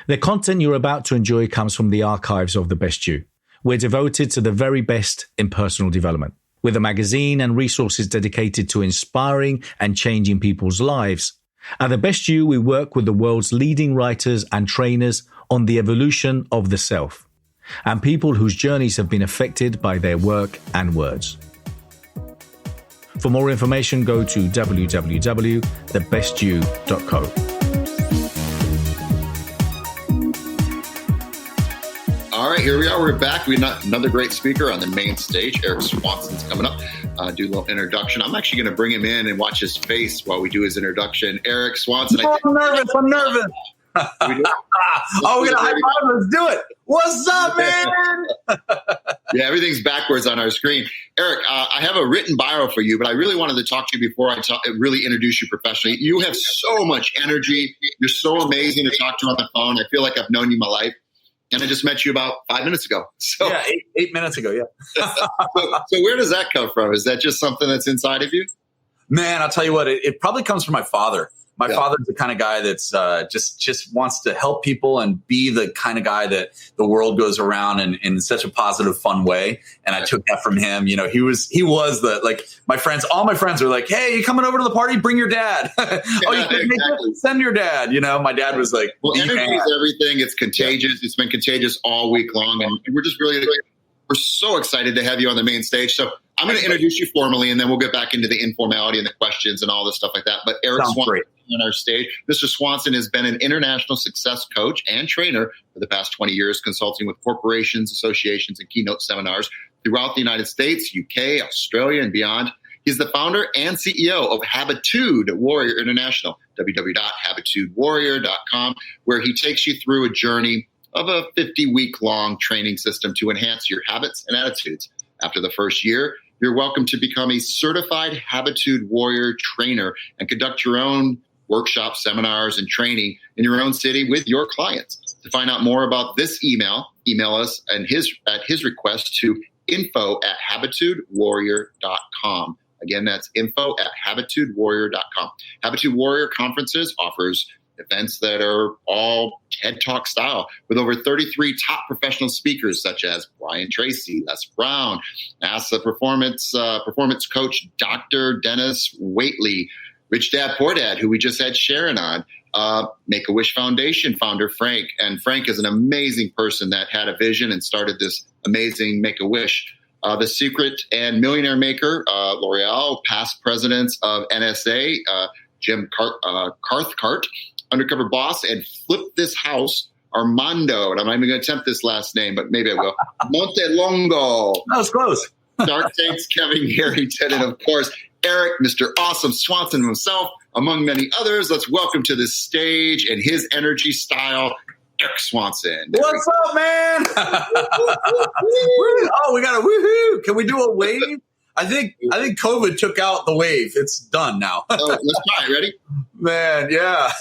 The content you're about to enjoy comes from the archives of The Best You. We're devoted to the very best in personal development. With a magazine and resources dedicated to inspiring and changing people's lives. At The Best You, we work with the world's leading writers and trainers on the evolution of the self, and people whose journeys have been affected by their work and words. For more information, go to www.thebestyou.co. All right, here we are. We're back. We have another great speaker on the main stage. Eric Swanson's coming up. Do a little introduction. I'm actually going to bring him in and watch his face while we do his introduction. Eric Swanson. I'm nervous. Oh, we're going to high five. Let's do it. What's up, man? Yeah, everything's backwards on our screen. Eric, I have a written bio for you, but I really wanted to talk to you before I really introduce you professionally. You have so much energy. You're so amazing to talk to on the phone. I feel like I've known you my life. And I just met you about 5 minutes ago. So, yeah, eight minutes ago, yeah. so where does that come from? Is that just something that's inside of you? Man, I'll tell you what, it probably comes from my father. My father's the kind of guy that's just wants to help people and be the kind of guy that the world goes around in such a positive, fun way. And I took that from him. You know, he was the, like, all my friends are like, hey, you coming over to the party? Bring your dad. Oh, you can make it? Send your dad. You know, my dad was like, well, energy is everything. It's contagious. Yeah. It's been contagious all week long. And we're just we're so excited to have you on the main stage. So I'm going to introduce you formally, and then we'll get back into the informality and the questions and all this stuff like that. But Eric Swanson on our stage. Mr. Swanson has been an international success coach and trainer for the past 20 years, consulting with corporations, associations, and keynote seminars throughout the United States, UK, Australia, and beyond. He's the founder and CEO of Habitude Warrior International, www.habitudewarrior.com, where he takes you through a journey of a 50-week-long training system to enhance your habits and attitudes. After the first year, you're welcome to become a certified Habitude Warrior trainer and conduct your own workshops, seminars, and training in your own city with your clients. To find out more about this, email us at his request to info@habitudewarrior.com. Again, that's info@habitudewarrior.com. Habitude Warrior Conferences offers events that are all TED Talk style with over 33 top professional speakers such as Brian Tracy, Les Brown, NASA performance coach Dr. Dennis Waitley, Rich Dad Poor Dad, who we just had Sharon on, Make-A-Wish Foundation founder Frank. And Frank is an amazing person that had a vision and started this amazing Make-A-Wish. The Secret and Millionaire Maker, L'Oreal, past presidents of NSA, Jim Cathcart, Undercover Boss, and Flip This House, Armando, and I'm not even going to attempt this last name, but maybe I will, Montelongo. That was close. Shark Tank's Kevin Harrington, and of course, Eric, Mr. Awesome Swanson himself, among many others. Let's welcome to the stage and his energy style, Eric Swanson. What's up, man? Oh, we got a woohoo. Can we do a wave? I think COVID took out the wave. It's done now. Let's try it. Ready? Man, yeah.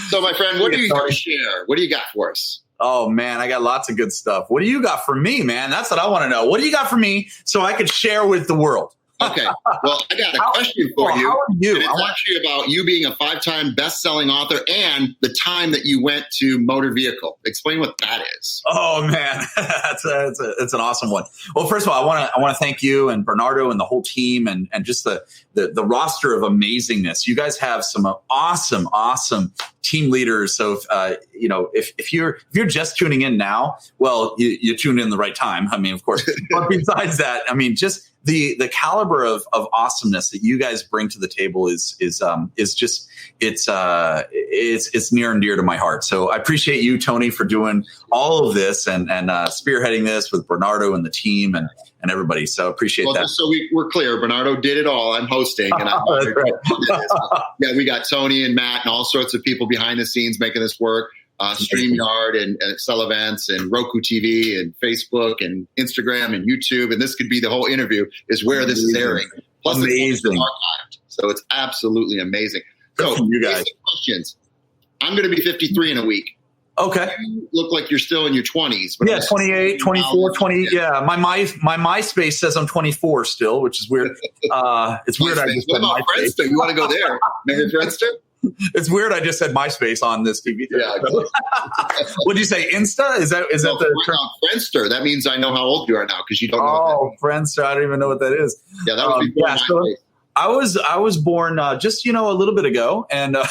So, my friend, what do you got to share? What do you got for us? Oh, man, I got lots of good stuff. What do you got for me, man? That's what I want to know. What do you got for me so I could share with the world? Okay. Well, I got a question for you. How are you? And it's actually about you being a 5-time best-selling author and the time that you went to motor vehicle. Explain what that is. Oh man, that's an awesome one. Well, first of all, I want to thank you and Bernardo and the whole team and just the roster of amazingness. You guys have some awesome team leaders. So if you're just tuning in now, well, you tuned in the right time. I mean, of course. But besides that, I mean, just the caliber of awesomeness that you guys bring to the table is just it's near and dear to my heart. So I appreciate you, Tony, for doing all of this and spearheading this with Bernardo and the team and everybody. So appreciate that. Just so we're clear, Bernardo did it all. I'm hosting. And that's right. Yeah, we got Tony and Matt and all sorts of people behind the scenes making this work. StreamYard and Excel Events and Roku TV and Facebook and Instagram and YouTube. And this could be the whole interview is where this is airing. Plus it's archived. So it's absolutely amazing. So you guys. Questions. I'm going to be 53 in a week. Okay. You look like you're still in your 20s. But yeah, 28, 24, 20. Yeah. My MySpace says I'm 24 still, which is weird. It's weird. What about Friendster? You want to go there? Remember Friendster? It's weird. I just said MySpace on this TV. Yeah. Exactly. What'd you say? Insta? Is that the term? Friendster? That means I know how old you are now because you don't know. Oh, Friendster. I don't even know what that is. Yeah, that was before MySpace. I was born just, a little bit ago. And a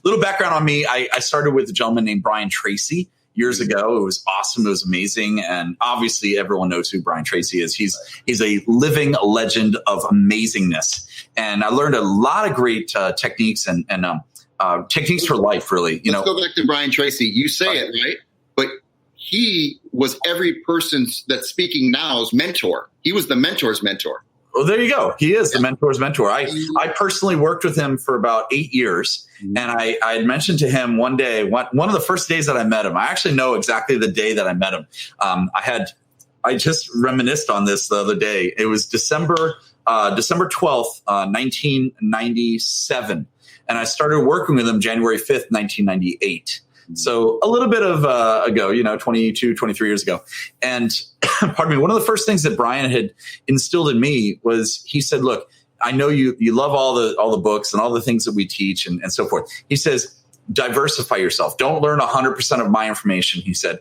little background on me. I started with a gentleman named Brian Tracy years ago. It was awesome. It was amazing. And obviously everyone knows who Brian Tracy is. He's a living legend of amazingness. And I learned a lot of great techniques and techniques for life, really. Let's go back to Brian Tracy. You say it right, but he was every person that's speaking now's mentor. He was the mentor's mentor. Well, there you go. He is the mentor's mentor. I personally worked with him for about 8 years. And I had mentioned to him one day, one of the first days that I met him, I actually know exactly the day that I met him. I just reminisced on this the other day. It was December 12th, 1997. And I started working with him January 5th, 1998. So a little bit of ago, 22, 23 years ago. And pardon me, one of the first things that Brian had instilled in me was he said, look, I know you love all the books and all the things that we teach and so forth. He says, diversify yourself. Don't learn 100% of my information. He said,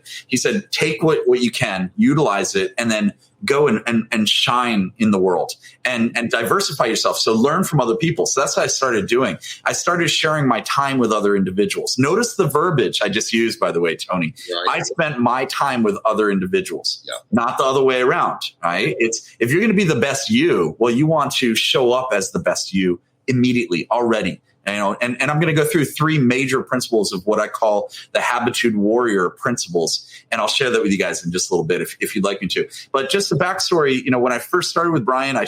take what you can, utilize it, and then go and shine in the world and diversify yourself. So learn from other people. So that's what I started doing. I started sharing my time with other individuals. Notice the verbiage I just used, by the way, Tony. Right. I spent my time with other individuals, not the other way around. Right? It's if you're going to be the best you, well, you want to show up as the best you immediately already. And I'm going to go through 3 major principles of what I call the Habitude Warrior principles. And I'll share that with you guys in just a little bit if you'd like me to. But just the backstory, when I first started with Brian, I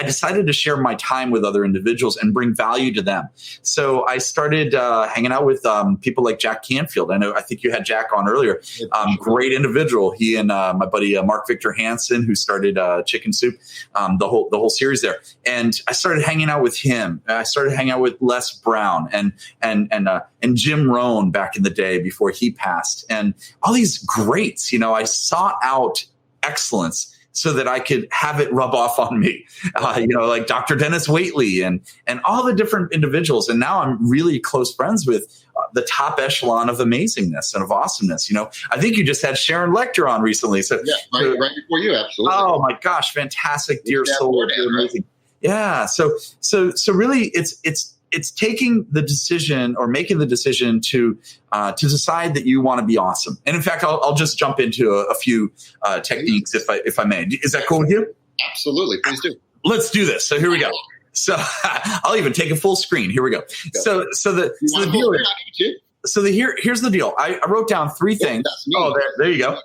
decided to share my time with other individuals and bring value to them. So I started hanging out with people like Jack Canfield. I think you had Jack on earlier. Great individual. He and my buddy Mark Victor Hansen, who started Chicken Soup, the whole series there. And I started hanging out with him. I started hanging out with Les Brown and Jim Rohn back in the day before he passed, and all these greats. I sought out excellence so that I could have it rub off on me, like Dr. Dennis Waitley and all the different individuals. And now I'm really close friends with the top echelon of amazingness and of awesomeness. I think you just had Sharon Lecter on recently. So right before you, absolutely. Oh my gosh, fantastic, dear soul, amazing. Yeah. So really, it's taking the decision or making the decision to decide that you want to be awesome. And in fact, I'll just jump into a few techniques if I may. Is that cool with you? Absolutely. Please do. Let's do this. So here we go. So I'll even take a full screen. Here we go. So the deal is, here's the deal. I wrote down 3 things. Oh, there you go.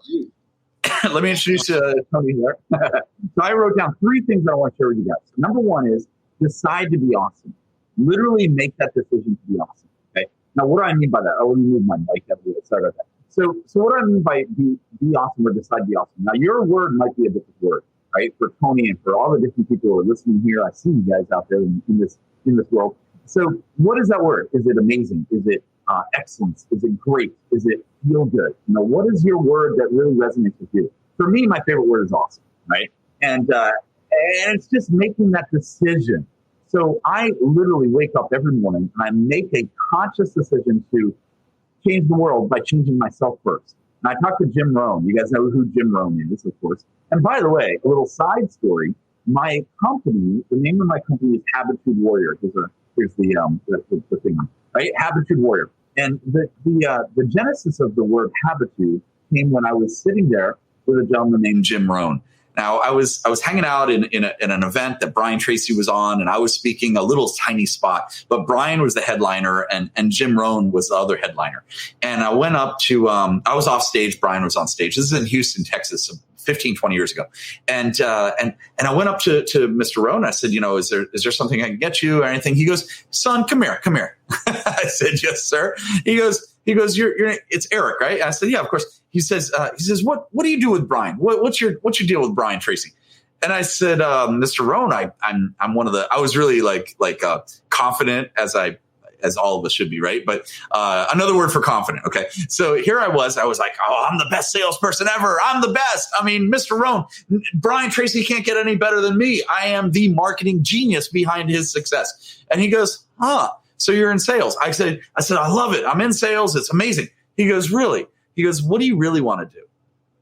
Let me introduce Tony here. So I wrote down 3 things that I want to share with you guys. So number 1 is decide to be awesome. Literally make that decision to be awesome. Okay. Now, what do I mean by that? Let me move my mic out of the way. Sorry about that. So what do I mean by be awesome or decide to be awesome? Now, your word might be a different word, right? For Tony and for all the different people who are listening here, I see you guys out there in this world. So, what is that word? Is it amazing? Is it excellence? Is it great? Is it feel good? What is your word that really resonates with you? For me, my favorite word is awesome, right? And it's just making that decision. So I literally wake up every morning and I make a conscious decision to change the world by changing myself first. And I talked to Jim Rohn. You guys know who Jim Rohn is, of course. And by the way, a little side story. My company, the name of my company is Habitude Warrior. Here's the thing, right? Habitude Warrior. And the genesis of the word habitude came when I was sitting there with a gentleman named Jim Rohn. Now, I was hanging out in an event that Brian Tracy was on, and I was speaking a little tiny spot. But Brian was the headliner, and Jim Rohn was the other headliner. And I went up to I was off stage. Brian was on stage. This is in Houston, Texas, 15, 20 years ago. And I went up to Mr. Rohn. I said, is there something I can get you or anything? He goes, son, come here. I said, yes, sir. He goes, it's Eric, right? I said, yeah, of course. He says, what do you do with Brian? What's your deal with Brian Tracy? And I said, Mr. Rohn, I'm one of I was really like confident as all of us should be, right? But another word for confident. Okay. So here I was like, oh, I'm the best salesperson ever. I'm the best. I mean, Mr. Rohn, Brian Tracy can't get any better than me. I am the marketing genius behind his success. And he goes, So you're in sales. I said, I love it. I'm in sales. It's amazing. He goes, really? He goes, what do you really want to do?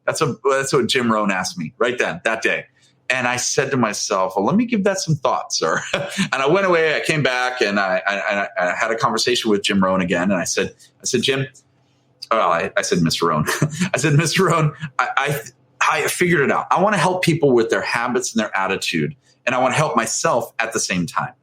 That's what Jim Rohn asked me right then, that day. And I said to myself, well, let me give that some thought, sir. And I went away. I came back and I had a conversation with Jim Rohn again. And I said, Jim, I said, Mr. Rohn. I said, Mr. Rohn, I figured it out. I want to help people with their habits and their attitude. And I want to help myself at the same time.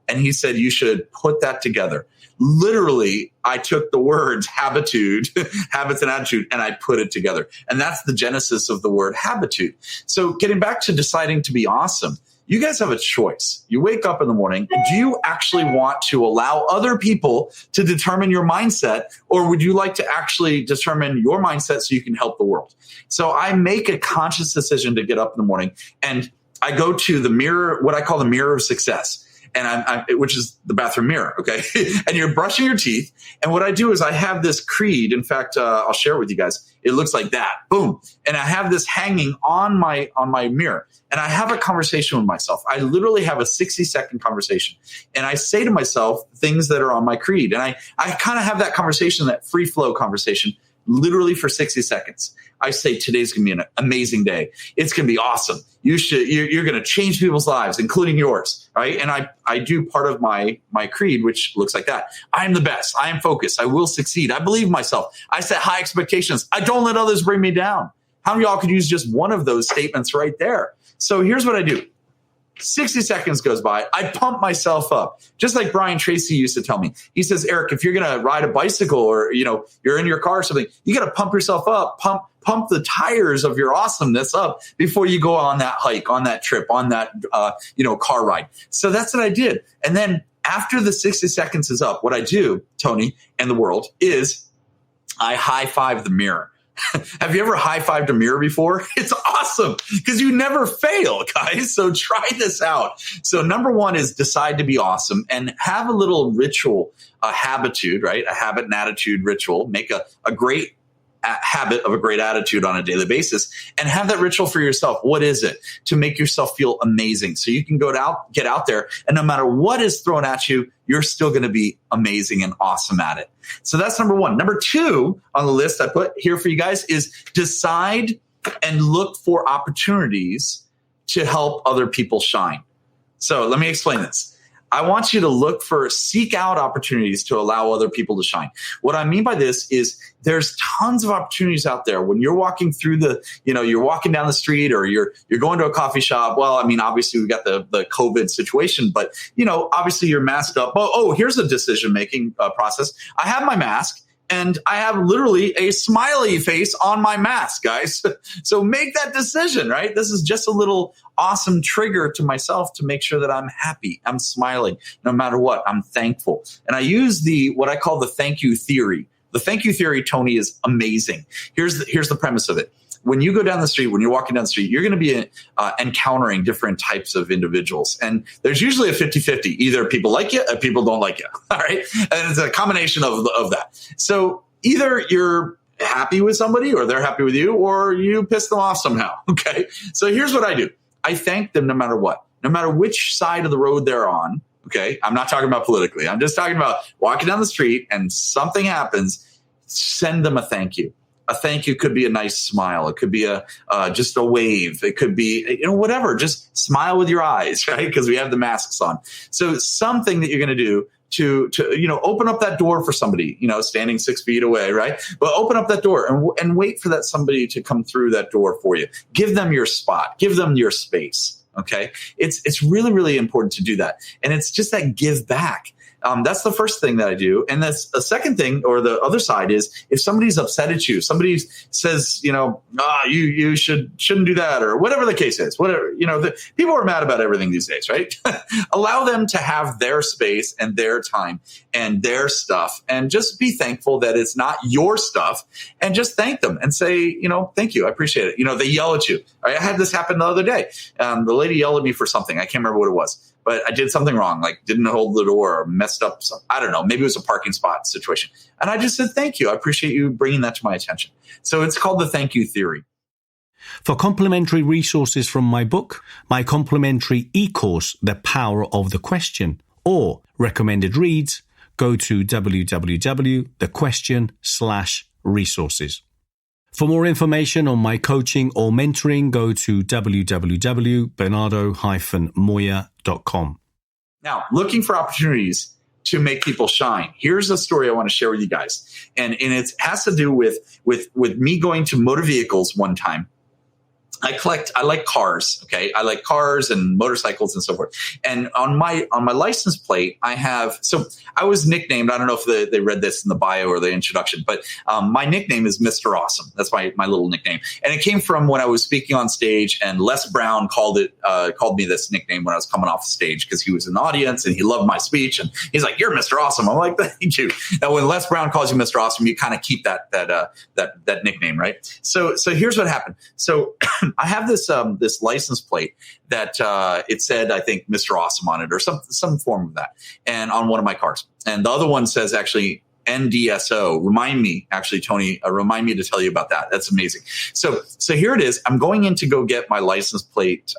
And he said, you should put that together. Literally, I took the words habitude, habits and attitude, and I put it together. And that's the genesis of the word habitude. So getting back to deciding to be awesome, you guys have a choice. You wake up in the morning. Do you actually want to allow other people to determine your mindset, or would you like to actually determine your mindset so you can help the world? So I make a conscious decision to get up in the morning, and I go to the mirror, what I call the mirror of success. And which is the bathroom mirror, okay? And you're brushing your teeth. And what I do is I have this creed. In fact, I'll share it with you guys. It looks like that, boom. And I have this hanging on my mirror. And I have a conversation with myself. I literally have a 60-second conversation. And I say to myself things that are on my creed. And I kind of have that conversation, that free flow conversation, literally for 60 seconds. I say, today's going to be an amazing day. It's going to be awesome. You're going to change people's lives, including yours, right? And I do part of my creed, which looks like that. I am the best. I am focused. I will succeed. I believe in myself. I set high expectations. I don't let others bring me down. How many of y'all could use just one of those statements right there? So here's what I do. 60 seconds goes by. I pump myself up. Just like Brian Tracy used to tell me. He says, Eric, if you're going to ride a bicycle or, you're in your car or something, you got to pump yourself up, pump the tires of your awesomeness up before you go on that hike, on that trip, on that, car ride. So that's what I did. And then after the 60 seconds is up, what I do, Tony and the world, is I high five the mirror. Have you ever high-fived a mirror before? It's awesome because you never fail, guys. So try this out. So number one is decide to be awesome and have a little ritual, a habitude, right? A habit and attitude ritual. Make a great habit of a great attitude on a daily basis and have that ritual for yourself. What is it? To make yourself feel amazing. So you can get out there and no matter what is thrown at you, you're still going to be amazing and awesome at it. So that's number one. Number two on the list I put here for you guys is decide and look for opportunities to help other people shine. So let me explain this. I want you to seek out opportunities to allow other people to shine. What I mean by this is there's tons of opportunities out there when you're walking through you're walking down the street or you're going to a coffee shop. Well, I mean, obviously we've got the COVID situation, but obviously you're masked up. Oh, here's a decision-making process. I have my mask. And I have literally a smiley face on my mask, guys. So make that decision, right? This is just a little awesome trigger to myself to make sure that I'm happy. I'm smiling no matter what. I'm thankful. And I use what I call the thank you theory. The thank you theory, Tony, is amazing. Here's the premise of it. When you go down the street, when you're walking down the street, you're going to be encountering different types of individuals. And there's usually a 50-50. Either people like you or people don't like you. All right. And it's a combination of that. So either you're happy with somebody or they're happy with you or you piss them off somehow. Okay. So here's what I do. I thank them no matter what, no matter which side of the road they're on. Okay. I'm not talking about politically. I'm just talking about walking down the street and something happens. Send them a thank you. A thank you could be a nice smile. It could be just a wave. It could be, whatever. Just smile with your eyes, right? Because we have the masks on. So something that you're going to do to open up that door for somebody, standing 6 feet away, right? But open up that door and wait for that somebody to come through that door for you. Give them your spot. Give them your space. Okay. It's really, really important to do that. And it's just that give back. That's the first thing that I do. And that's a second thing, or the other side is if somebody's upset at you, somebody says, you shouldn't do that, or whatever the case is, whatever, people are mad about everything these days, right? Allow them to have their space and their time and their stuff, and just be thankful that it's not your stuff, and just thank them and say, thank you. I appreciate it. They yell at you. I had this happen the other day. The lady yelled at me for something. I can't remember what it was. But I did something wrong, like didn't hold the door or messed up. I don't know. Maybe it was a parking spot situation. And I just said, thank you. I appreciate you bringing that to my attention. So it's called the thank you theory. For complimentary resources from my book, my complimentary e-course, The Power of the Question, or recommended reads, go to www.thequestion/resources. For more information on my coaching or mentoring, go to www.bernardo-moya.com. Now, looking for opportunities to make people shine. Here's a story I want to share with you guys. And it has to do with me going to motor vehicles one time. I like cars. Okay. I like cars and motorcycles and so forth. And on my license plate, so I was nicknamed, I don't know if they read this in the bio or the introduction, but my nickname is Mr. Awesome. That's my little nickname. And it came from when I was speaking on stage, and Les Brown called me this nickname when I was coming off the stage because he was in the audience and he loved my speech. And he's like, "You're Mr. Awesome." I'm like, "Thank you." And when Les Brown calls you Mr. Awesome, you kind of keep that nickname, right? So here's what happened. So I have this license plate that it said, I think, Mr. Awesome on it, or some form of that, and on one of my cars. And the other one says actually NDSO. Remind me, actually, Tony, remind me to tell you about that. That's amazing. So here it is. I'm going in to go get my license plate,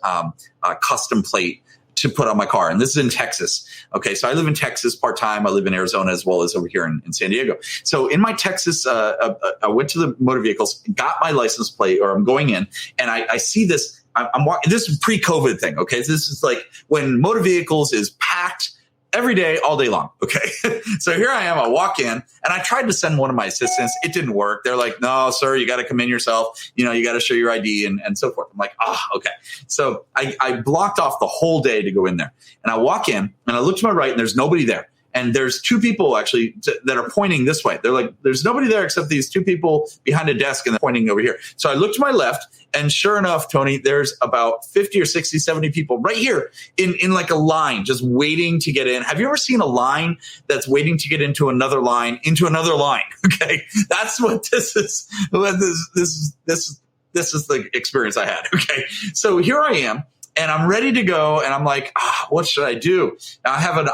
custom plate to put on my car. And this is in Texas. Okay. So I live in Texas part-time. I live in Arizona as well as over here in San Diego. So in my Texas, I went to the motor vehicles, got my license plate, or I'm going in, and I see this. I'm walking. This is pre-COVID thing. Okay. So this is like when motor vehicles is packed every day, all day long. Okay. So here I am. I walk in, and I tried to send one of my assistants. It didn't work. They're like, "No, sir, you got to come in yourself. You got to show your ID and so forth." I'm like, okay. So I blocked off the whole day to go in there, and I walk in, and I look to my right, and there's nobody there. And there's two people actually that are pointing this way. They're like, there's nobody there except these two people behind a desk, and they're pointing over here. So I look to my left, and sure enough, Tony, there's about 50 or 60, 70 people right here in like a line, just waiting to get in. Have you ever seen a line that's waiting to get into another line, Okay. That's what this is. This is the experience I had. Okay. So here I am. And I'm ready to go, and I'm like, what should I do? Now I have an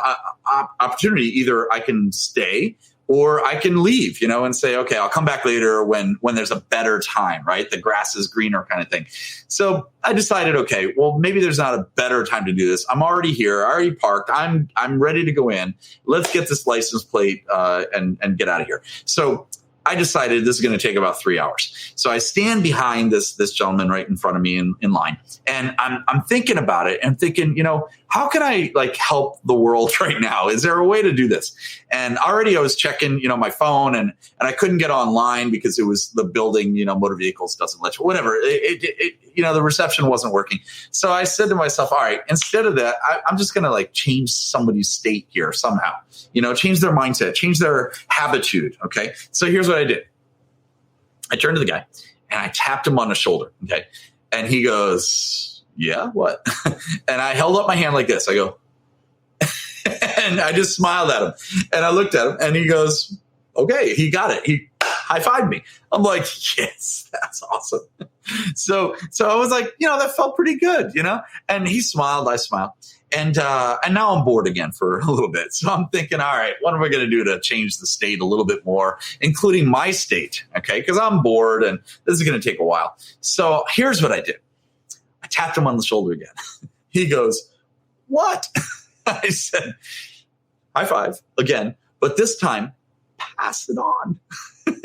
opportunity. Either I can stay or I can leave, and say, okay, I'll come back later when there's a better time, right? The grass is greener kind of thing. So I decided, okay, well, maybe there's not a better time to do this. I'm already here. I already parked. I'm ready to go in. Let's get this license plate and get out of here. So I decided this is going to take about 3 hours. So I stand behind this gentleman right in front of me in line. And I'm thinking about it and thinking, how can I help the world right now? Is there a way to do this? And already I was checking, my phone, and I couldn't get online because it was the building, motor vehicles doesn't let you, whatever. The reception wasn't working. So I said to myself, all right, instead of that, I'm just going to change somebody's state here somehow, change their mindset, change their habitude. Okay. So here's what I did. I turned to the guy and I tapped him on the shoulder. Okay. And he goes, "Yeah, what?" And I held up my hand like this. I go, and I just smiled at him, and I looked at him, and he goes, "Okay," he got it. He high-fived me. I'm like, yes, that's awesome. So I was like, that felt pretty good, and he smiled, I smiled. And now I'm bored again for a little bit. So I'm thinking, all right, what am I going to do to change the state a little bit more, including my state? Okay. Because I'm bored and this is going to take a while. So here's what I did. I tapped him on the shoulder again. He goes, "What?" I said, "High five again, but this time pass it on."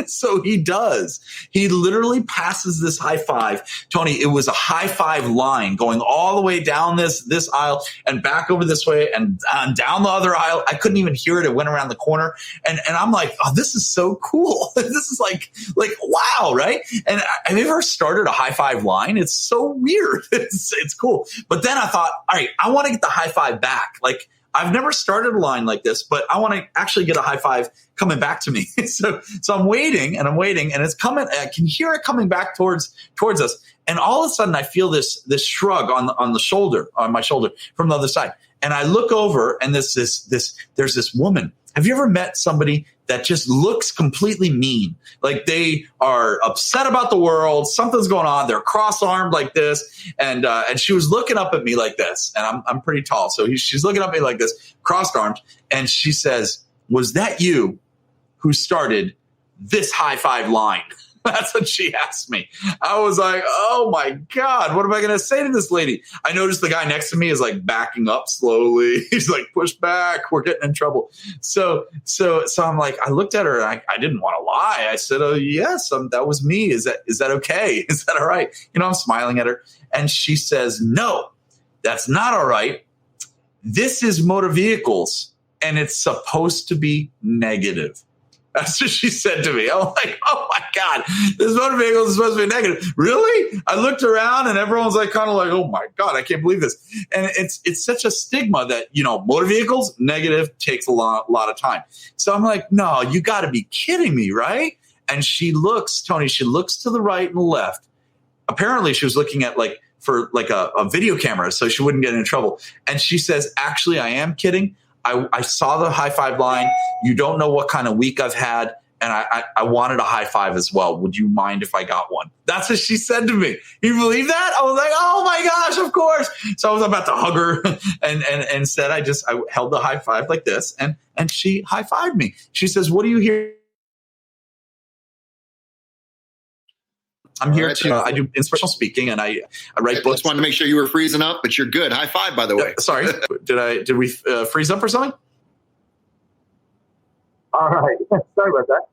So he does. He literally passes this high five. Tony, it was a high five line going all the way down this aisle and back over this way and down the other aisle. I couldn't even hear it. It went around the corner. And I'm like, oh, this is so cool. This is like, wow, right? And have you ever started a high five line? It's so weird. It's cool. But then I thought, all right, I want to get the high five back. I've never started a line like this, but I want to actually get a high five coming back to me. So I'm waiting and it's coming. I can hear it coming back towards us. And all of a sudden I feel this shrug on my shoulder from the other side. And I look over, and there's this woman. Have you ever met somebody that just looks completely mean? Like they are upset about the world. Something's going on. They're cross-armed like this. And she was looking up at me like this. And I'm pretty tall. So she's looking up at me like this, cross-armed. And she says, "Was that you who started this high five line?" That's what she asked me. I was like, oh my God, what am I going to say to this lady? I noticed the guy next to me is like backing up slowly. He's like, push back. We're getting in trouble. So I'm like, I looked at her and I didn't want to lie. I said, oh yes, that was me. Is that okay? Is that all right? I'm smiling at her. And she says, no, that's not all right. This is motor vehicles and it's supposed to be negative. That's what she said to me. I'm like, oh my God, this motor vehicle is supposed to be negative. Really? I looked around and everyone's like, kind of like, oh my God, I can't believe this. And it's such a stigma that, motor vehicles, negative, takes a lot of time. So I'm like, no, you got to be kidding me, right? And she looks to the right and the left. Apparently she was looking at for a video camera so she wouldn't get in trouble. And she says, actually, I am kidding. I saw the high five line. You don't know what kind of week I've had. And I wanted a high five as well. Would you mind if I got one? That's what she said to me. You believe that? I was like, oh my gosh, of course. So I was about to hug her and said, I held the high five like this. And she high fived me. She says, what do you hear? I'm here I do inspirational speaking and I write books. Just wanted to make sure you were freezing up, but you're good. High five, by the way. Sorry. Did we freeze up or something? All right. Sorry about that.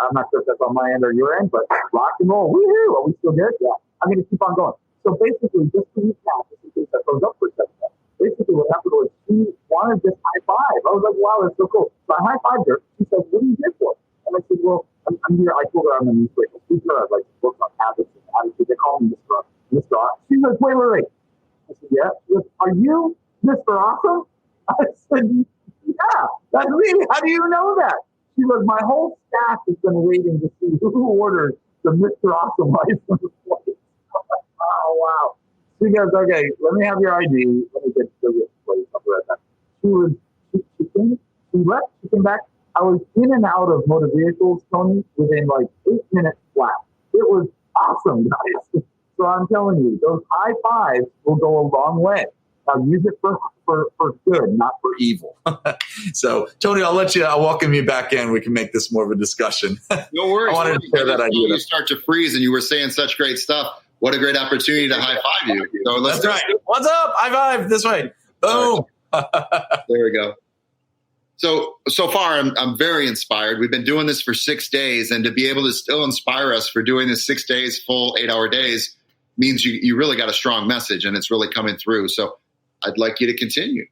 I'm not sure if that's on my end or your end, but rock and roll. Woohoo! Are we still good? Yeah. I'm going to keep on going. So basically, just to recap, just in case that goes up for a second, basically what happened was she wanted this high five. I was like, wow, that's so cool. So I high fived her. She said, what are you here for? And I said, well, I'm here. I told her I'm an inspirational speaker. I like books on habits and attitude. They call me Mr. Awesome. She goes, wait. I said, yeah. She goes, are you Mr. Awesome? I said, yeah, that's me. How do you know that? She goes, my whole staff has been waiting to see who ordered the Mr. Awesome license plate. Oh, wow. She goes, okay, let me have your ID. Let me get the plate. I'll be right back. She left. She came back. I was in and out of motor vehicles, Tony, within 8 minutes flat. It was awesome, guys. So I'm telling you, those high fives will go a long way. Now use it for good, not for evil. So, Tony, I'll welcome you back in. We can make this more of a discussion. No worries. I wanted to share that idea. You start to freeze and you were saying such great stuff. What a great opportunity to high five you. So that's right. What's up? High five this way. Boom. There we go. So far, I'm very inspired. We've been doing this for 6 days, and to be able to still inspire us for doing this 6 days, full 8-hour days, means you really got a strong message, and it's really coming through. So I'd like you to continue.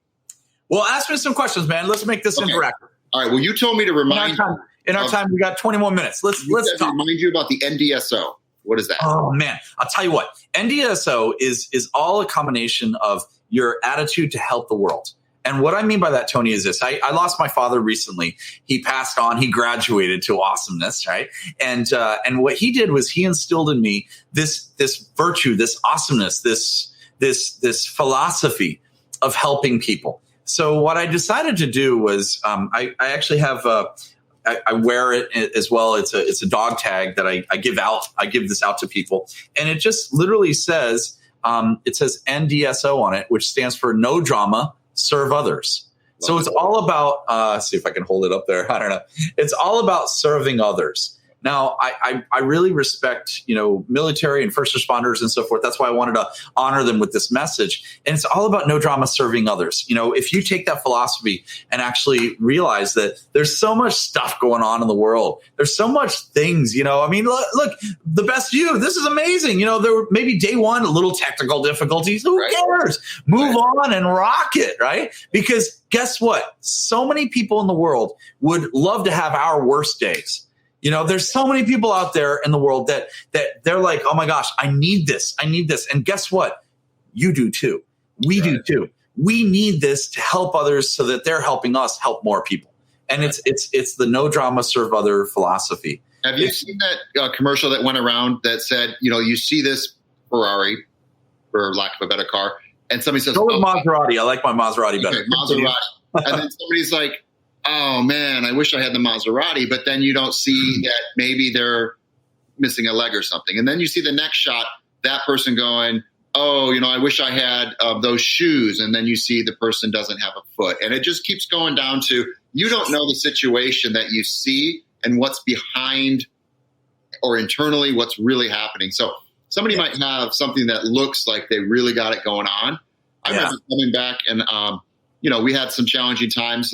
Well, ask me some questions, man. Let's make this interactive. All right. Well, you told me to remind in our time, we got 21 minutes. Let's talk. Remind you about the NDSO. What is that? Oh man, I'll tell you what. NDSO is all a combination of your attitude to help the world. And what I mean by that, Tony, is this. I lost my father recently. He passed on. He graduated to awesomeness, right? And what he did was he instilled in me this virtue, this awesomeness, this philosophy of helping people. So what I decided to do was I actually have I wear it as well. It's a dog tag that I give out. I give this out to people, and it just literally says it says NDSO on it, which stands for No Drama, Serve Others. So it's all about, see if I can hold it up there. I don't know. It's all about serving others. Now, I really respect, military and first responders and so forth. That's why I wanted to honor them with this message. And it's all about no drama, serving others. If you take that philosophy and actually realize that there's so much stuff going on in the world, there's so much things, I mean, look, the best you, this is amazing. There were maybe day one, a little technical difficulties. Who cares? Move on and rock it, right? Because guess what? So many people in the world would love to have our worst days. There's so many people out there in the world that they're like, oh my gosh, I need this. And guess what? You do too. We do too. We need this to help others so that they're helping us help more people. And it's the no drama, serve other philosophy. Have you seen that commercial that went around that said, you see this Ferrari, for lack of a better car, and somebody says, go with Maserati. I like my Maserati better. Okay, Maserati. And then somebody's like, oh man, I wish I had the Maserati, but then you don't see that maybe they're missing a leg or something. And then you see the next shot, that person going, oh, I wish I had those shoes. And then you see the person doesn't have a foot. And it just keeps going down to, you don't know the situation that you see and what's behind or internally what's really happening. So somebody might have something that looks like they really got it going on. I remember coming back and, we had some challenging times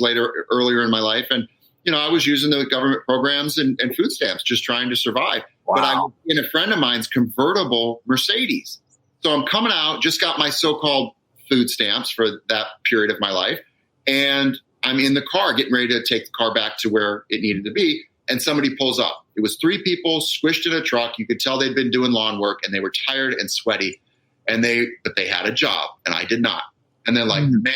earlier in my life. And, I was using the government programs and food stamps, just trying to survive. Wow. But I was in a friend of mine's convertible Mercedes. So I'm coming out, just got my so-called food stamps for that period of my life. And I'm in the car getting ready to take the car back to where it needed to be. And somebody pulls up. It was 3 people squished in a truck. You could tell they'd been doing lawn work and they were tired and sweaty. But they had a job and I did not. And they're like, man,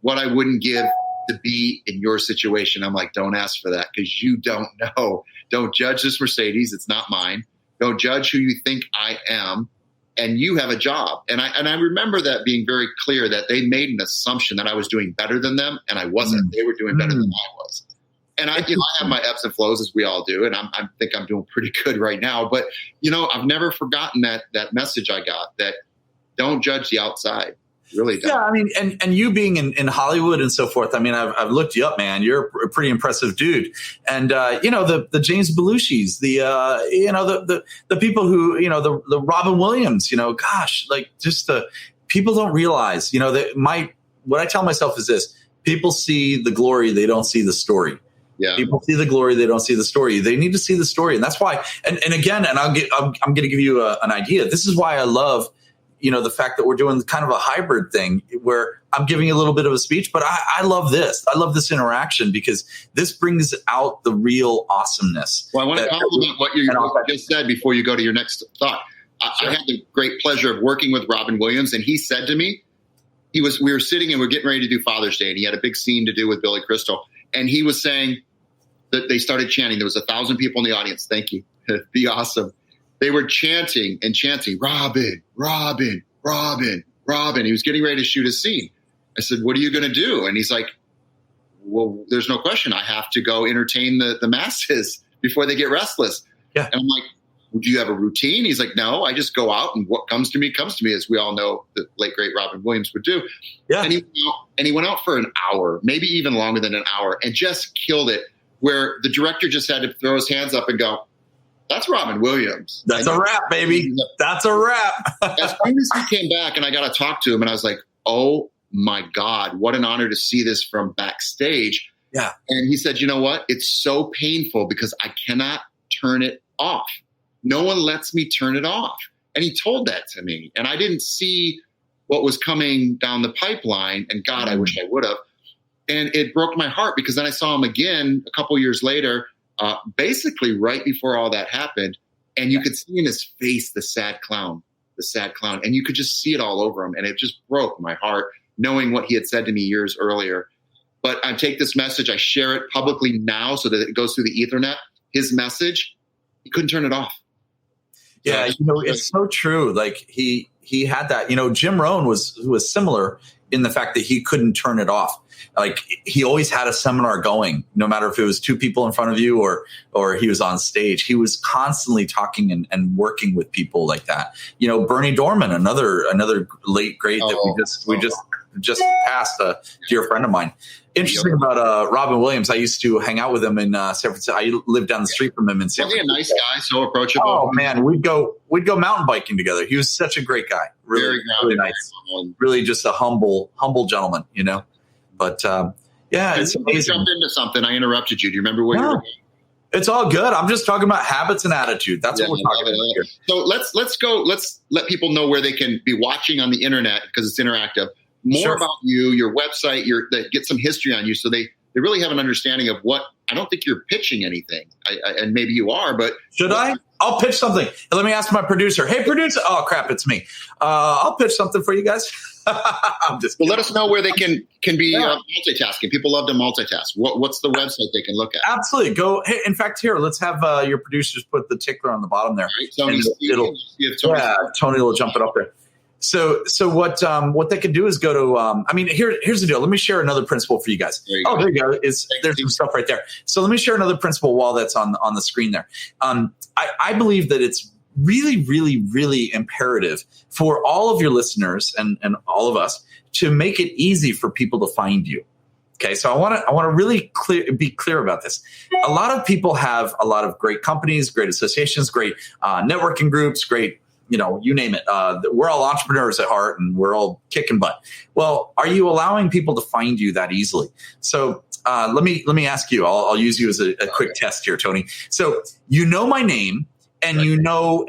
what I wouldn't give to be in your situation. I'm like, don't ask for that because you don't know. Don't judge this Mercedes. It's not mine. Don't judge who you think I am. And you have a job. And I remember that being very clear that they made an assumption that I was doing better than them. And I wasn't. They were doing better than I was. And I have my ebbs and flows as we all do. And I think I'm doing pretty good right now. But, I've never forgotten that message I got that don't judge the outside. Really don't. Yeah, I mean, and you being in Hollywood and so forth, I mean, I've looked you up, man. You're a pretty impressive dude. And, the James Belushis, the people who, the Robin Williams, gosh, like just the people don't realize, what I tell myself is this: people see the glory, they don't see the story. Yeah. People see the glory, they don't see the story. They need to see the story. And that's why, and again, I'm going to give you an idea. This is why I love, the fact that we're doing kind of a hybrid thing where I'm giving a little bit of a speech, but I love this. I love this interaction because this brings out the real awesomeness. Well, I want to compliment what you just said before you go to your next thought. Sure. I had the great pleasure of working with Robin Williams, and he said to me, we were sitting and we're getting ready to do Father's Day, and he had a big scene to do with Billy Crystal. And he was saying that they started chanting. There was 1,000 people in the audience. Thank you. Be awesome. They were chanting, Robin, Robin, Robin, Robin. He was getting ready to shoot a scene. I said, what are you going to do? And he's like, well, there's no question. I have to go entertain the masses before they get restless. Yeah. And I'm like, well, do you have a routine? He's like, no, I just go out and what comes to me, as we all know the late, great Robin Williams would do. Yeah. And he went out for an hour, maybe even longer than an hour, and just killed it, where the director just had to throw his hands up and go, that's Robin Williams. That's a wrap, baby. That's a wrap. As soon as he came back and I got to talk to him, and I was like, oh my God, what an honor to see this from backstage. Yeah. And he said, you know what? It's so painful because I cannot turn it off. No one lets me turn it off. And he told that to me. And I didn't see what was coming down the pipeline. And God, I wish I would have. And it broke my heart because then I saw him again a couple years later, basically right before all that happened. And you could see in his face the sad clown. And you could just see it all over him. And it just broke my heart knowing what he had said to me years earlier. But I take this message, I share it publicly now so that it goes through the Ethernet. His message, he couldn't turn it off. Yeah, it's so true. Like he had that, Jim Rohn was similar in the fact that he couldn't turn it off. Like he always had a seminar going, no matter if it was 2 people in front of you or he was on stage. He was constantly talking and working with people like that. Bernie Dorman, another late great that we just passed, a dear friend of mine. Interesting about Robin Williams. I used to hang out with him in San Francisco. I lived down the street from him in San Francisco. Was he a nice guy? So approachable. Oh man, we'd go mountain biking together. He was such a great guy. Really, really nice. Really just a humble gentleman, But it's amazing. Jump into something. I interrupted you. Do you remember where you were going? It's all good. I'm just talking about habits and attitude. That's what we're talking about here. So let's go. Let's let people know where they can be watching on the internet because it's interactive. More about you, your website, get some history on you, so they really have an understanding of what. I don't think you're pitching anything, and maybe you are, but should I? I'll pitch something. Let me ask my producer. Hey, producer. Oh crap, it's me. I'll pitch something for you guys. I'm just kidding. Well, let us know where they can be multitasking. People love to multitask. What's the website they can look at? Absolutely. Go. Hey, in fact, here, let's have your producers put the tickler on the bottom there. Right, Tony will jump it up there. So what they could do is go to, here's the deal. Let me share another principle for you guys. There you go. There's some stuff right there. So let me share another principle while that's on the screen there. I believe that it's really, really, really imperative for all of your listeners and all of us to make it easy for people to find you. Okay, so I want to really be clear about this. A lot of people have a lot of great companies, great associations, great networking groups, great, you name it. We're all entrepreneurs at heart, and we're all kicking butt. Well, are you allowing people to find you that easily? So let me ask you. I'll use you as a quick test here, Tony. So my name, and you know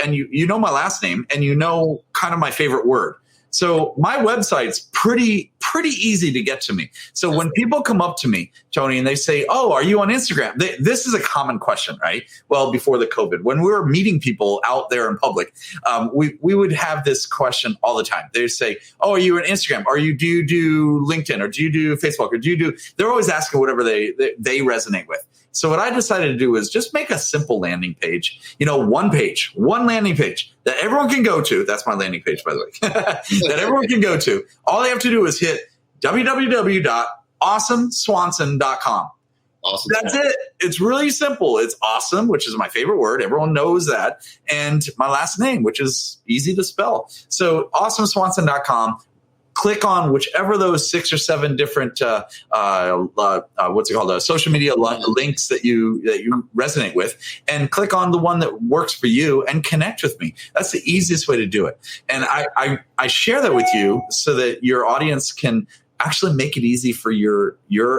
my last name, and kind of my favorite word. So my website's pretty easy to get to me. So when people come up to me, Tony, and they say, "Oh, are you on Instagram?" This is a common question, right? Well, before the COVID, when we were meeting people out there in public, we would have this question all the time. They'd say, "Oh, are you on Instagram? Do you do LinkedIn, or do you do Facebook, or do you do?" They're always asking whatever they resonate with. So what I decided to do is just make a simple landing page, one landing page that everyone can go to. That's my landing page, by the way, that everyone can go to. All they have to do is hit www.awesomeswanson.com. Awesome. That's it. It's really simple. It's awesome, which is my favorite word. Everyone knows that. And my last name, which is easy to spell. So awesomeswanson.com. Click on whichever those 6 or 7 different social media links that you resonate with, and click on the one that works for you and connect with me. That's the easiest way to do it. And I share that with you so that your audience can actually make it easy for your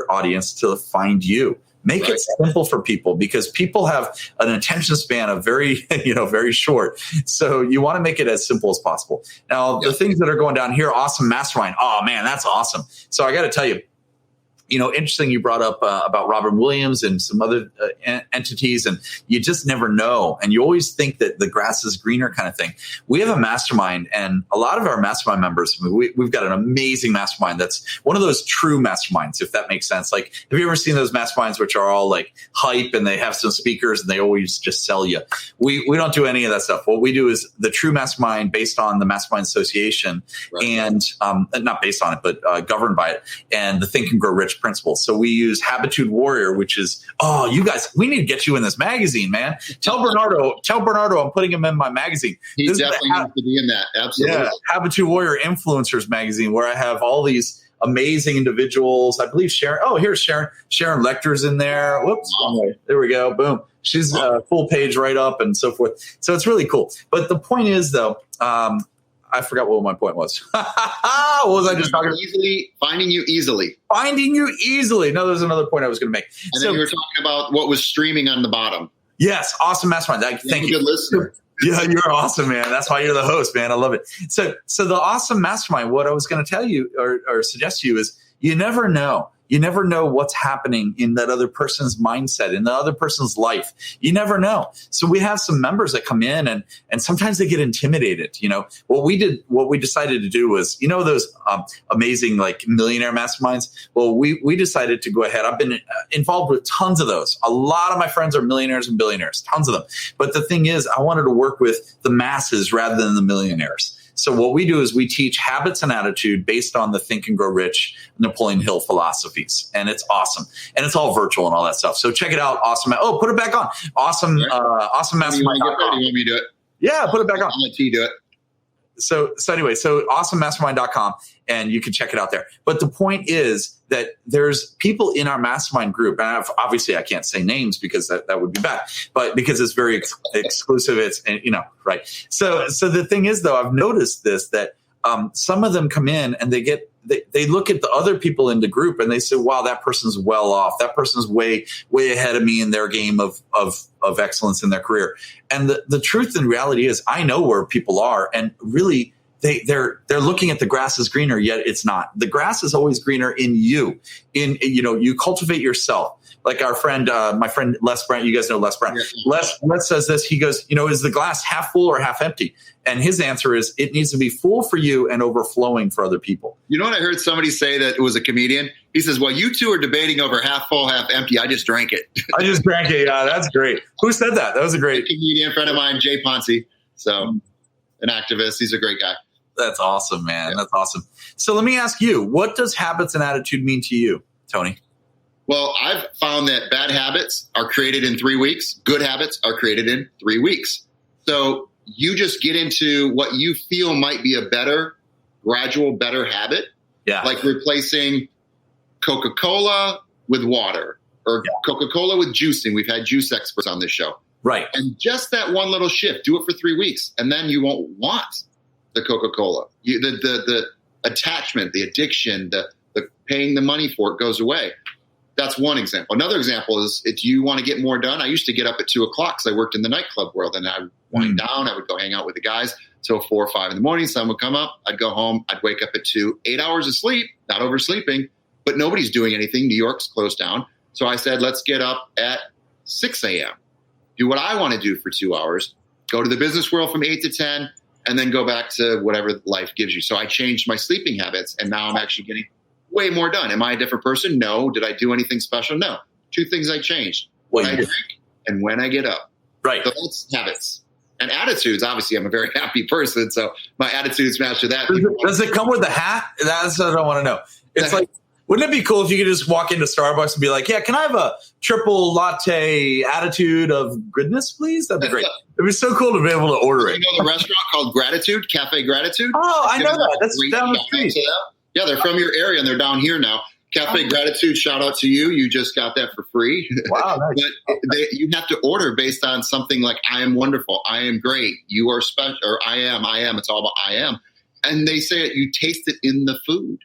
audience to find you. Make it simple for people, because people have an attention span of very short. So you want to make it as simple as possible. Now, the things that are going down here, Awesome Mastermind. Oh man, that's awesome. So I got to tell you, interesting you brought up about Robin Williams and some other entities, and you just never know. And you always think that the grass is greener kind of thing. We have a mastermind, and a lot of our mastermind members, we've got an amazing mastermind that's one of those true masterminds, if that makes sense. Like, have you ever seen those masterminds which are all like hype, and they have some speakers and they always just sell you? We don't do any of that stuff. What we do is the true mastermind based on the Mastermind Association, and not based on it, but governed by it, and the Think and Grow Rich principles. So we use Habitude Warrior, which is, you guys, we need to get you in this magazine, man. Tell Bernardo I'm putting him in my magazine. He definitely needs to be in that. Absolutely. Yeah, Habitude Warrior Influencers magazine, where I have all these amazing individuals. I believe Sharon. Oh, here's Sharon. Sharon Lecter's in there. Whoops. Wow. There we go. Boom. She's full page right up and so forth. So it's really cool. But the point is, though, I forgot what my point was. What was I just talking about? Finding you easily. Finding you easily. No, there's another point I was going to make. And then you were talking about what was streaming on the bottom. Yes. Awesome Mastermind. Thank you. Good listener. Yeah, you're awesome, man. That's why you're the host, man. I love it. So the Awesome Mastermind, what I was going to tell you or suggest to you is, you never know. You never know what's happening in that other person's mindset, in the other person's life. You never know. So we have some members that come in, and sometimes they get intimidated. What we decided to do was, those amazing like millionaire masterminds. Well, we decided to go ahead. I've been involved with tons of those. A lot of my friends are millionaires and billionaires, tons of them. But the thing is, I wanted to work with the masses rather than the millionaires. So what we do is we teach habits and attitude based on the Think and Grow Rich Napoleon Hill philosophies. And it's awesome. And it's all virtual and all that stuff. So check it out. Awesome. Oh, put it back on. Awesome. Awesome Mastermind. You want me to do it? Yeah, put it back on. I'll let you do it. So anyway, awesomemastermind.com, and you can check it out there. But the point is that there's people in our mastermind group, and obviously I can't say names because that would be bad, but because it's very exclusive, it's, right. So the thing is, though, I've noticed this, that some of them come in and they look at the other people in the group and they say, wow, that person's well off. That person's way ahead of me in their game of excellence in their career. And the truth and reality is, I know where people are, and really they're looking at the grass is greener, yet it's not. The grass is always greener in you. You cultivate yourself. Like our friend, my friend Les Brent, you guys know Les Brent. Yeah. Les says this. He goes, is the glass half full or half empty? And his answer is, it needs to be full for you and overflowing for other people. You know what I heard somebody say, that it was a comedian? He says, well, you two are debating over half full, half empty. I just drank it. I just drank it. Yeah, that's great. Who said that? That was a great comedian friend of mine, Jay Ponce. So an activist. He's a great guy. That's awesome, man. Yeah. That's awesome. So let me ask you, what does habits and attitude mean to you, Tony? Well, I've found that bad habits are created in 3 weeks. Good habits are created in 3 weeks. So you just get into what you feel might be a better, gradual, better habit. Yeah. Like replacing Coca-Cola with water or Coca-Cola with juicing. We've had juice experts on this show. Right. And just that one little shift, do it for 3 weeks, and then you won't want the Coca-Cola. The attachment, the addiction, the paying the money for it goes away. That's one example. Another example is if you want to get more done, I used to get up at 2 o'clock because I worked in the nightclub world, and I would wind down. I would go hang out with the guys till 4 or 5 in the morning. Someone would come up. I'd go home. I'd wake up at 2, 8 hours of sleep, not oversleeping, but nobody's doing anything. New York's closed down. So I said, let's get up at 6 a.m., do what I want to do for 2 hours, go to the business world from 8 to 10, and then go back to whatever life gives you. So I changed my sleeping habits, and now I'm actually getting way more done. Am I a different person? No. Did I do anything special? No. 2 things I changed. When I drink and when I get up. Right. So that's habits. And attitudes, obviously, I'm a very happy person, so my attitudes match to that. Does it come with a hat? That's what I want to know. It's like, wouldn't it be cool if you could just walk into Starbucks and be like, yeah, can I have a triple latte attitude of goodness, please? That'd be great. It'd be so cool to be able to order it. You know the restaurant called Gratitude, Cafe Gratitude? Oh, I know that. That's down the street. Yeah, they're from your area, and they're down here now. Cafe Gratitude, shout out to you. You just got that for free. Wow, nice. But you have to order based on something like, I am wonderful, I am great, you are special, or I am. It's all about I am. And they say it, you taste it in the food.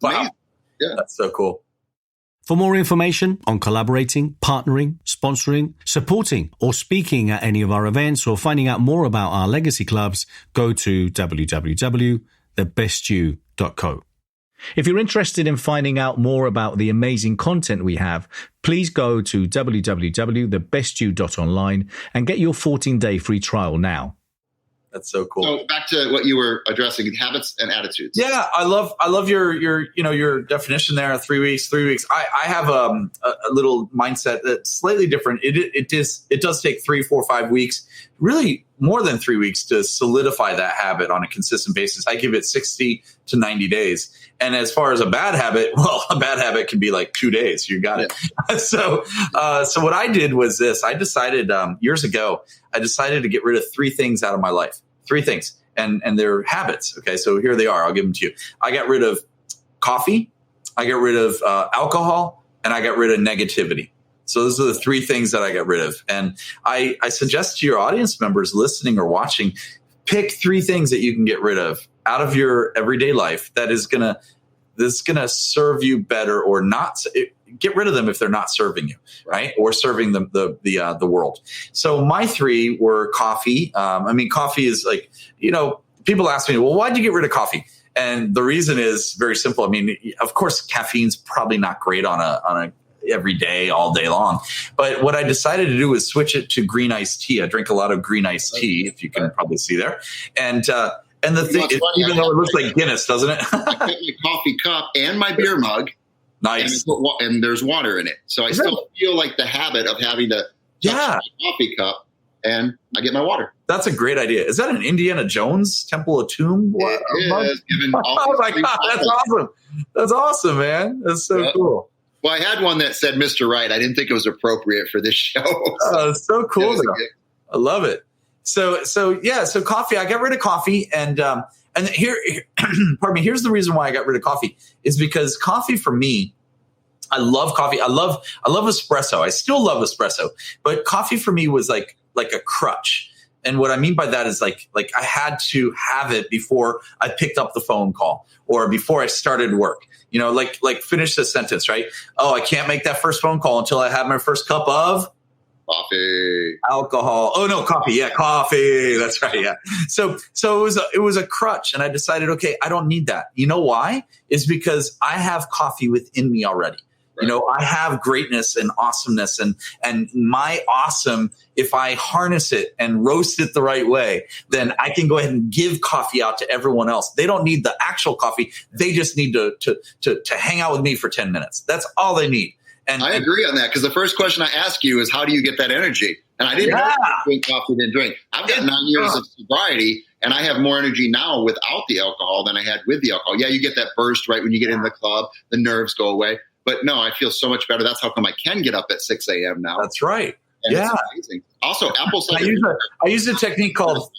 Wow. Amazing. Yeah. That's so cool. For more information on collaborating, partnering, sponsoring, supporting, or speaking at any of our events or finding out more about our legacy clubs, go to www.thebestyou.co. If you're interested in finding out more about the amazing content we have, please go to www.thebestyou.online and get your 14-day free trial now. That's so cool. So back to what you were addressing, habits and attitudes. Yeah, I love your definition there. 3 weeks. I have a little mindset that's slightly different. It does take 3, 4, 5 weeks, really more than 3 weeks to solidify that habit on a consistent basis. I give it 60 to 90 days. And as far as a bad habit, well, a bad habit can be like 2 days. You got it. So what I did was this. I decided years ago, I decided to get rid of 3 things out of my life. 3 things. And they're habits. Okay, so here they are. I'll give them to you. I got rid of coffee. I got rid of alcohol. And I got rid of negativity. So those are the 3 things that I got rid of. And I suggest to your audience members listening or watching, pick 3 things that you can get rid of out of your everyday life that is gonna serve you better or not. Get rid of them if they're not serving you, right? Or serving the world. So my 3 were coffee. Coffee is like, people ask me, well, why'd you get rid of coffee? And the reason is very simple. I mean, of course, caffeine's probably not great on a every day, all day long. But what I decided to do was switch it to green iced tea. I drink a lot of green iced tea, if you can probably see there. And the thing, even though it looks like Guinness, doesn't it? I put my coffee cup and my beer mug. Nice. And there's water in it. So I still feel like the habit of having to touch my coffee cup, and I get my water. That's a great idea. Is that an Indiana Jones Temple of Tomb? It is. Oh my God, that's awesome. That's awesome, man. That's so cool. Well, I had one that said Mr. Right. I didn't think it was appropriate for this show. Oh, it's so cool. I love it. So coffee, I got rid of coffee. And here, pardon me, here's the reason why I got rid of coffee is because coffee for me, I love coffee. I love espresso. I still love espresso, but coffee for me was like a crutch. And what I mean by that is like I had to have it before I picked up the phone call or before I started work. Like finish the sentence, right? Oh, I can't make that first phone call until I have my first cup of coffee, alcohol. Oh no, coffee. Yeah, coffee. That's right. Yeah. So it was a crutch, and I decided, okay, I don't need that. You know why? Is because I have coffee within me already. Right. I have greatness and awesomeness and my awesome, if I harness it and roast it the right way, then I can go ahead and give coffee out to everyone else. They don't need the actual coffee. They just need to hang out with me for 10 minutes. That's all they need. And I agree on that, because the first question I ask you is, how do you get that energy? And I didn't know drink coffee than drink. I've got 9 years of sobriety, and I have more energy now without the alcohol than I had with the alcohol. Yeah, you get that burst right when you get in the club. The nerves go away. But no, I feel so much better. That's how come I can get up at 6 a.m. now. That's right. And it's amazing. Also, apple cider. I use a technique called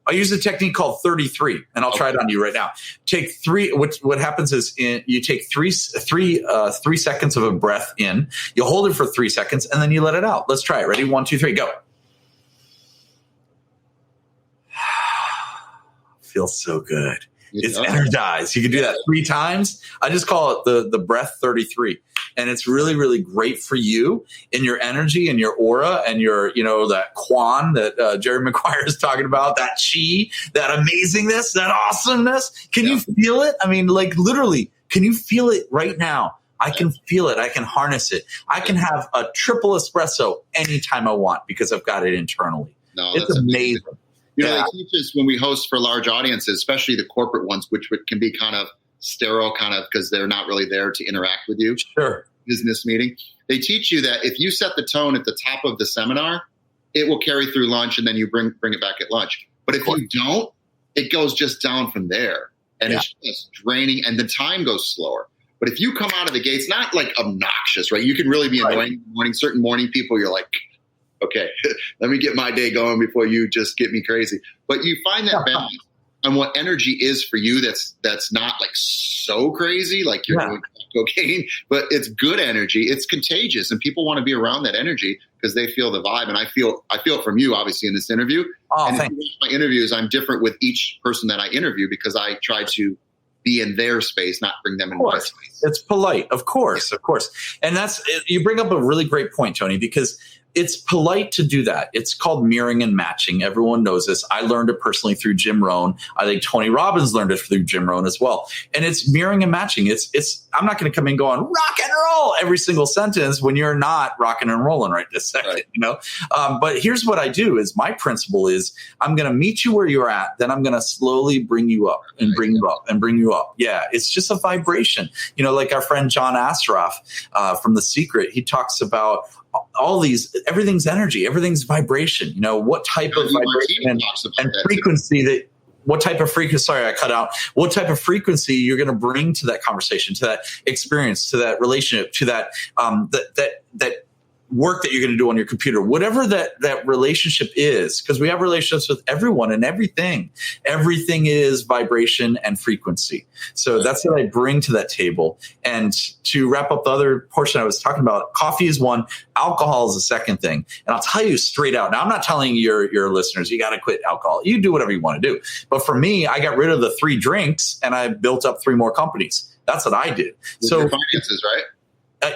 I use a technique called 33, and I'll try it on you right now. Take three. What happens is you take three seconds of a breath in. You hold it for 3 seconds, and then you let it out. Let's try it. Ready? 1, 2, 3, go. Feels so good. It's energized. You can do that 3 times. I just call it the breath 33. And it's really, really great for you in your energy and your aura and your, that quan that Jerry Maguire is talking about, that chi, that amazingness, that awesomeness. Can you feel it? I mean, like literally, can you feel it right now? I can feel it. I can harness it. I can have a triple espresso anytime I want because I've got it internally. It's amazing. They teach us when we host for large audiences, especially the corporate ones, which can be kind of sterile, because they're not really there to interact with you. Sure. Business meeting. They teach you that if you set the tone at the top of the seminar, it will carry through lunch, and then you bring it back at lunch. But if you don't, it goes just down from there, and it's just draining, and the time goes slower. But if you come out of the gates, not like obnoxious, right? You can really be annoying in the morning. Certain morning people, you're like, okay, let me get my day going before you just get me crazy. But you find that balance on what energy is for you that's not like so crazy, like you're doing cocaine, but it's good energy. It's contagious, and people want to be around that energy because they feel the vibe. And I feel it from you, obviously, in this interview. And if you watch my interviews, I'm different with each person that I interview because I try to be in their space, not bring them in my space. It's polite, of course. And you bring up a really great point, Tony, because it's polite to do that. It's called mirroring and matching. Everyone knows this. I learned it personally through Jim Rohn. I think Tony Robbins learned it through Jim Rohn as well. And it's mirroring and matching. I'm not going to come in going rock and roll every single sentence when you're not rocking and rolling right this second, But here's what I do is my principle is I'm going to meet you where you're at. Then I'm going to slowly bring you up and bring you up and bring you up. Yeah. It's just a vibration. Like our friend John Astroff from The Secret, he talks about all these, everything's energy, everything's vibration. What type of vibration and frequency what type of frequency, sorry, I cut out, what type of frequency you're going to bring to that conversation, to that experience, to that relationship, to that, that work that you're going to do on your computer, whatever that relationship is, because we have relationships with everyone and everything. Everything is vibration and frequency. So that's what I bring to that table. And to wrap up the other portion I was talking about, coffee is one, alcohol is the second thing. And I'll tell you straight out. Now, I'm not telling your listeners, you got to quit alcohol. You do whatever you want to do. But for me, I got rid of the 3 drinks and I built up 3 more companies. That's what I did. With your finances, right?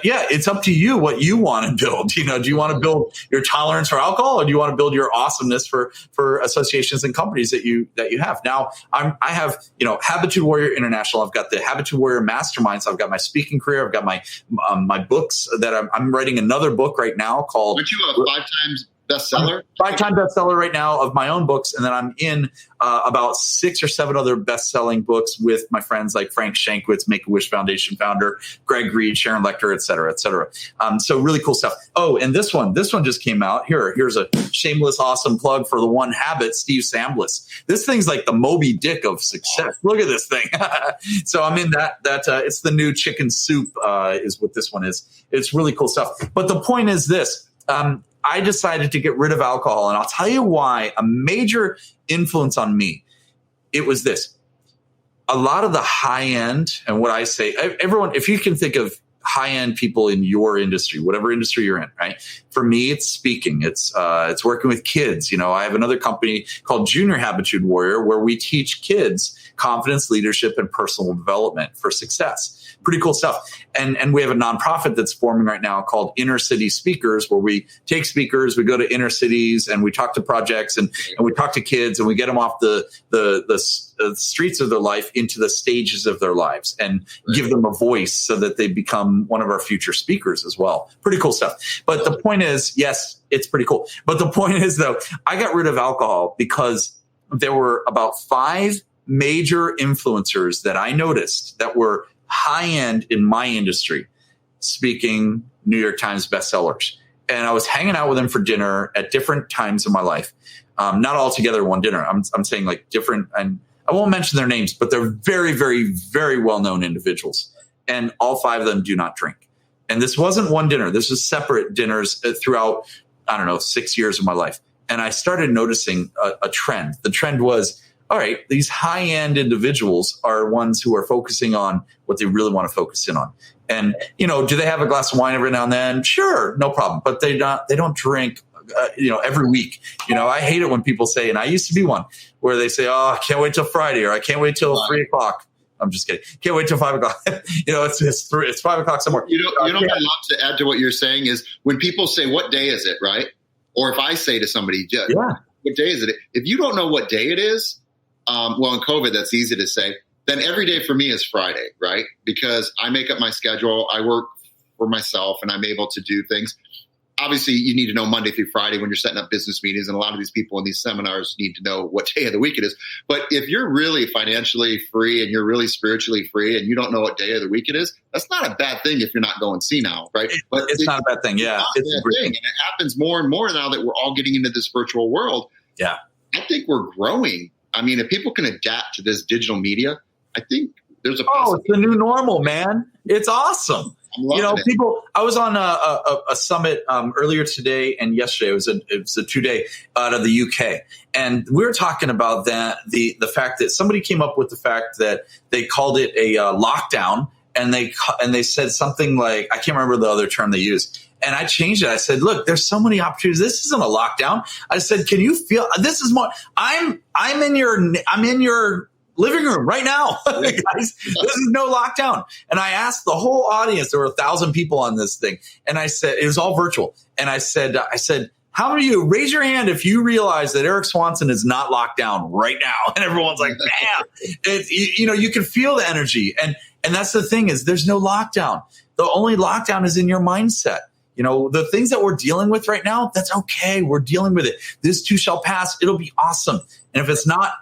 It's up to you what you want to build. Do you want to build your tolerance for alcohol, or do you want to build your awesomeness for associations and companies that you have? Now, I have Habitude Warrior International. I've got the Habitude Warrior Masterminds. I've got my speaking career. I've got my books that I'm writing another book right now called. Aren't you a 5 times bestseller? 5-time bestseller right now of my own books, and then I'm in about 6 or 7 other best-selling books with my friends like Frank Shankwitz, Make-A-Wish Foundation founder, Greg Reed, Sharon Lechter, et cetera, et cetera. So really cool stuff. Oh, and this one just came out. Here's a shameless, awesome plug for the One Habit, Steve Sambliss. This thing's like the Moby Dick of success. Look at this thing. So I'm in that it's the new chicken soup is what this one is. It's really cool stuff. But the point is this. I decided to get rid of alcohol, and I'll tell you why. A major influence on me, it was this. A lot of the high end, and what I say, everyone, if you can think of high end people in your industry, whatever industry you're in, right? For me, it's speaking. It's working with kids. I have another company called Junior Habitude Warrior, where we teach kids confidence, leadership, and personal development for success. Pretty cool stuff. And we have a nonprofit that's forming right now called Inner City Speakers, where we take speakers, we go to inner cities, and we talk to projects, and we talk to kids, and we get them off the streets of their life into the stages of their lives, and give them a voice so that they become one of our future speakers as well. Pretty cool stuff. But the point is, yes, it's pretty cool. But the point is, though, I got rid of alcohol because there were about 5 major influencers that I noticed that were high end in my industry, speaking, New York Times bestsellers. And I was hanging out with them for dinner at different times in my life. Not all together one dinner. I'm saying like different, and I won't mention their names, but they're very, very, very well-known individuals. And all 5 of them do not drink. And this wasn't one dinner. This was separate dinners throughout, 6 years of my life. And I started noticing a trend. The trend was, all right, these high-end individuals are ones who are focusing on what they really want to focus in on. And, do they have a glass of wine every now and then? Sure, no problem. But they don't drink, every week. I hate it when people say, and I used to be one, where they say, oh, I can't wait till Friday, or I can't wait till 3 o'clock. I'm just kidding. Can't wait till 5 o'clock. It's 5 o'clock somewhere. What I love to add to what you're saying is when people say, what day is it, right? Or if I say to somebody, what day is it? If you don't know what day it is, well, in COVID, that's easy to say. Then every day for me is Friday, right? Because I make up my schedule. I work for myself and I'm able to do things. Obviously, you need to know Monday through Friday when you're setting up business meetings. And a lot of these people in these seminars need to know what day of the week it is. But if you're really financially free and you're really spiritually free and you don't know what day of the week it is, that's not a bad thing if you're not going senile, right? But it's not a bad thing. Yeah. It's a bad thing. And it happens more and more now that we're all getting into this virtual world. Yeah. I think we're growing. I mean, if people can adapt to this digital media, I think there's a it's the new normal, man. It's awesome. People. I was on a summit earlier today and yesterday. It was a 2-day out of the UK, and we were talking about that the fact that somebody came up with the fact that they called it a lockdown, and they said something like, I can't remember the other term they used. And I changed it. I said, look, there's so many opportunities. This isn't a lockdown. I said, can you feel this is more? I'm in your living room right now. Guys, this is no lockdown. And I asked the whole audience, there were 1,000 people on this thing. And I said, it was all virtual. And I said, how many of you raise your hand if you realize that Eric Swanson is not locked down right now? And everyone's like, damn, you can feel the energy. And that's the thing is there's no lockdown. The only lockdown is in your mindset. The things that we're dealing with right now, that's okay. We're dealing with it. This too shall pass. It'll be awesome. And if it's not,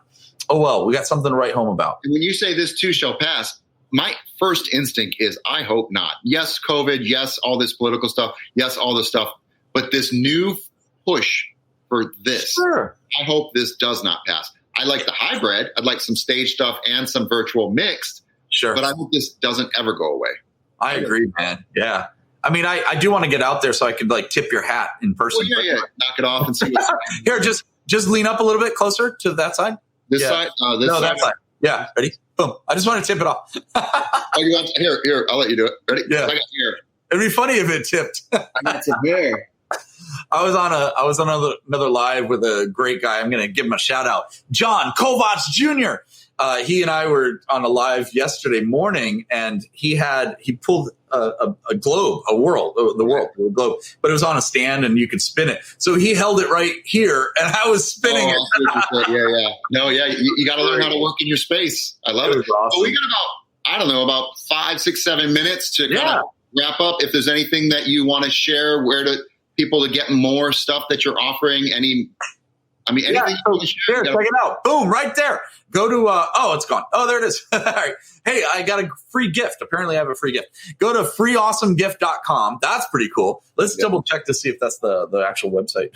oh, well, we got something to write home about. And when you say this too shall pass, my first instinct is I hope not. Yes, COVID. Yes, all this political stuff. Yes, all this stuff. But this new push for this, sure. I hope this does not pass. I like the hybrid. I'd like some stage stuff and some virtual mixed. Sure. But I hope this doesn't ever go away. I agree, man. Yeah. I mean, I do want to get out there so I could tip your hat in person. Well, yeah. Knock it off and see what's here, just lean up a little bit closer to that side. This side? This side? That side. Yeah. Ready? Boom. I just want to tip it off. Here, I'll let you do it. Ready? Yeah. I got here. It'd be funny if it tipped. I got it here. I was on another live with a great guy. I'm going to give him a shout out. John Kovacs Jr. He and I were on a live yesterday morning, and he pulled a globe, the globe, but it was on a stand and you could spin it. So he held it right here, and I was spinning it. Yeah. No, yeah, you got to learn how to work in your space. I love it. Awesome. But we got about 5, 6, 7 minutes to kind of wrap up. If there's anything that you want to share, people to get more stuff that you're offering, anything you want to share. Check it out. Boom, right there. Go to, it's gone. Oh, there it is. All right. Hey, I got a free gift. Apparently I have a free gift. Go to freeawesomegift.com. That's pretty cool. Let's double check to see if that's the actual website.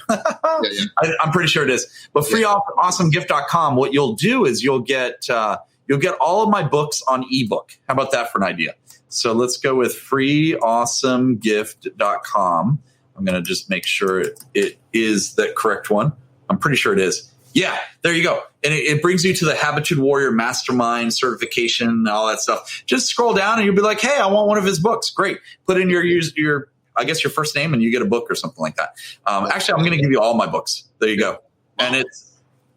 I'm pretty sure it is. But freeawesomegift.com, what you'll do is you'll get all of my books on ebook. How about that for an idea? So let's go with freeawesomegift.com. I'm going to just make sure it is the correct one. I'm pretty sure it is. Yeah, there you go. And it brings you to the Habitude Warrior Mastermind certification and all that stuff. Just scroll down and you'll be like, hey, I want one of his books. Great. Put in your first name and you get a book or something like that. Actually, I'm going to give you all my books. There you go. And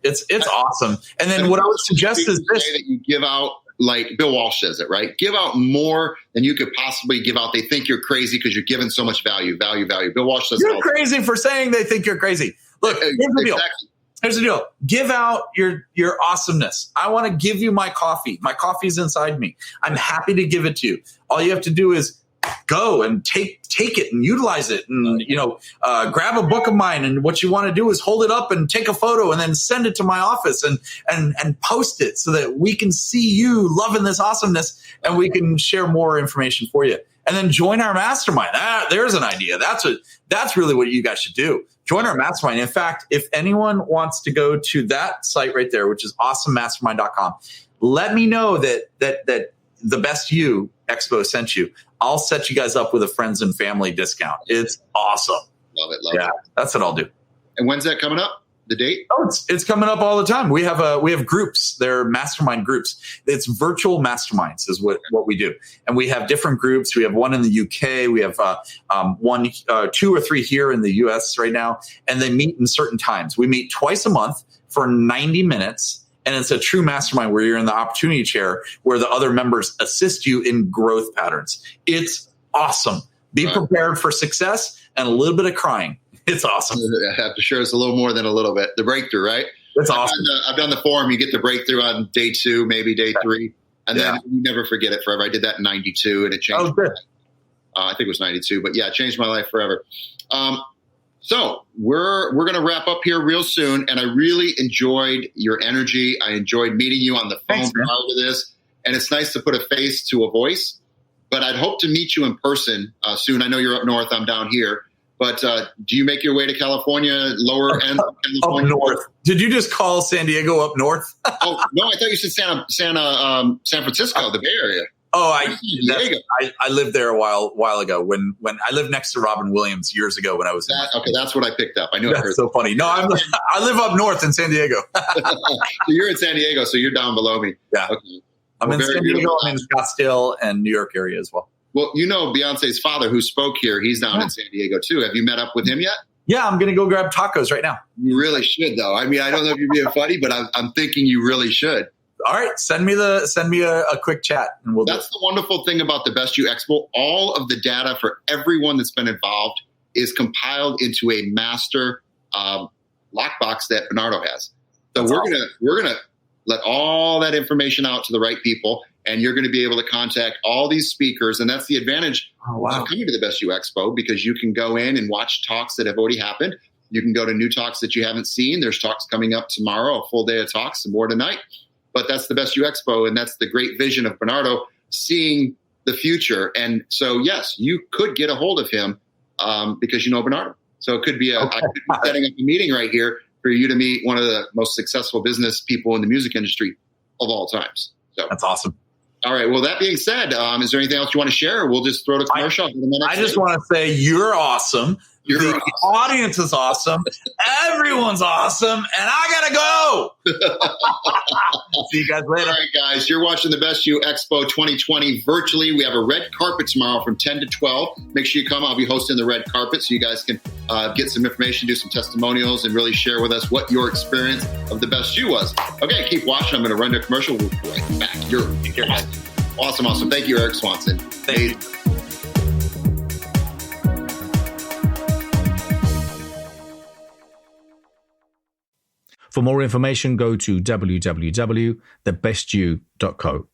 it's awesome. And then what I would suggest is this. That you give out, like Bill Walsh says it, right? Give out more than you could possibly give out. They think you're crazy because you're giving so much value. Bill Walsh says you're crazy for saying they think you're crazy. Look, here's the deal. Here's the deal. Give out your awesomeness. I want to give you my coffee. My coffee's inside me. I'm happy to give it to you. All you have to do is go and take it and utilize it, and grab a book of mine. And what you want to do is hold it up and take a photo and then send it to my office and post it so that we can see you loving this awesomeness and we can share more information for you. And then join our mastermind. There's an idea. That's really what you guys should do. Join our mastermind. In fact, if anyone wants to go to that site right there, which is awesomemastermind.com, let me know that the Best You Expo sent you. I'll set you guys up with a friends and family discount. It's awesome. Love it. That's what I'll do. And when's that coming up? the date? Oh, it's coming up all the time. We have groups. They're mastermind groups. It's virtual masterminds is what we do. And we have different groups. We have one in the UK. We have two or three here in the US right now. And they meet in certain times. We meet twice a month for 90 minutes. And it's a true mastermind where you're in the opportunity chair where the other members assist you in growth patterns. It's awesome. Be prepared for success and a little bit of crying. It's awesome. I have to share it's a little more than a little bit. The breakthrough, right? That's awesome. I've done the forum. You get the breakthrough on day 2, maybe day 3. And then you never forget it forever. I did that in 92 and it changed. Oh, good. I think it was 92, but yeah, it changed my life forever. So we're going to wrap up here real soon. And I really enjoyed your energy. I enjoyed meeting you on the phone prior to this. And it's nice to put a face to a voice. But I'd hope to meet you in person soon. I know you're up north. I'm down here. But do you make your way to California, lower end of California? Up north. Did you just call San Diego up north? Oh, no, I thought you said San Francisco, the Bay Area. Oh, I lived there a while ago when I lived next to Robin Williams years ago when I was okay, that's what I picked up. I knew that's so funny. No, I live up north in San Diego. So you're in San Diego, so you're down below me. Yeah. Okay. I'm in San Diego. I'm in Scottsdale and New York area as well. Well, you know, Beyonce's father who spoke here, he's down in San Diego too. Have you met up with him yet? Yeah, I'm going to go grab tacos right now. You really should, though. I mean, I don't know if you're being funny, but I'm thinking you really should. All right, send me a quick chat, and we'll. That's the wonderful thing about the Best You Expo. All of the data for everyone that's been involved is compiled into a master lockbox that Bernardo has. So we're gonna let all that information out to the right people. And you're going to be able to contact all these speakers. And that's the advantage of coming to the Best You Expo, because you can go in and watch talks that have already happened. You can go to new talks that you haven't seen. There's talks coming up tomorrow, a full day of talks, and more tonight. But that's the Best You Expo. And that's the great vision of Bernardo, seeing the future. And so, yes, you could get a hold of him because you know Bernardo. So it could be I could be setting up a meeting right here for you to meet one of the most successful business people in the music industry of all times. So that's awesome. All right. Well, that being said, is there anything else you want to share? Or we'll just throw to commercial. I just want to say you're awesome. The audience is awesome. Everyone's awesome. And I got to go. See you guys later. All right, guys. You're watching the Best You Expo 2020 virtually. We have a red carpet tomorrow from 10 to 12. Make sure you come. I'll be hosting the red carpet so you guys can get some information, do some testimonials, and really share with us what your experience of the Best You was. Okay, keep watching. I'm going to run to a commercial. We'll be right back. You're awesome. Awesome. Thank you, Eric Swanson. Thank you. For more information, go to www.thebestyou.co.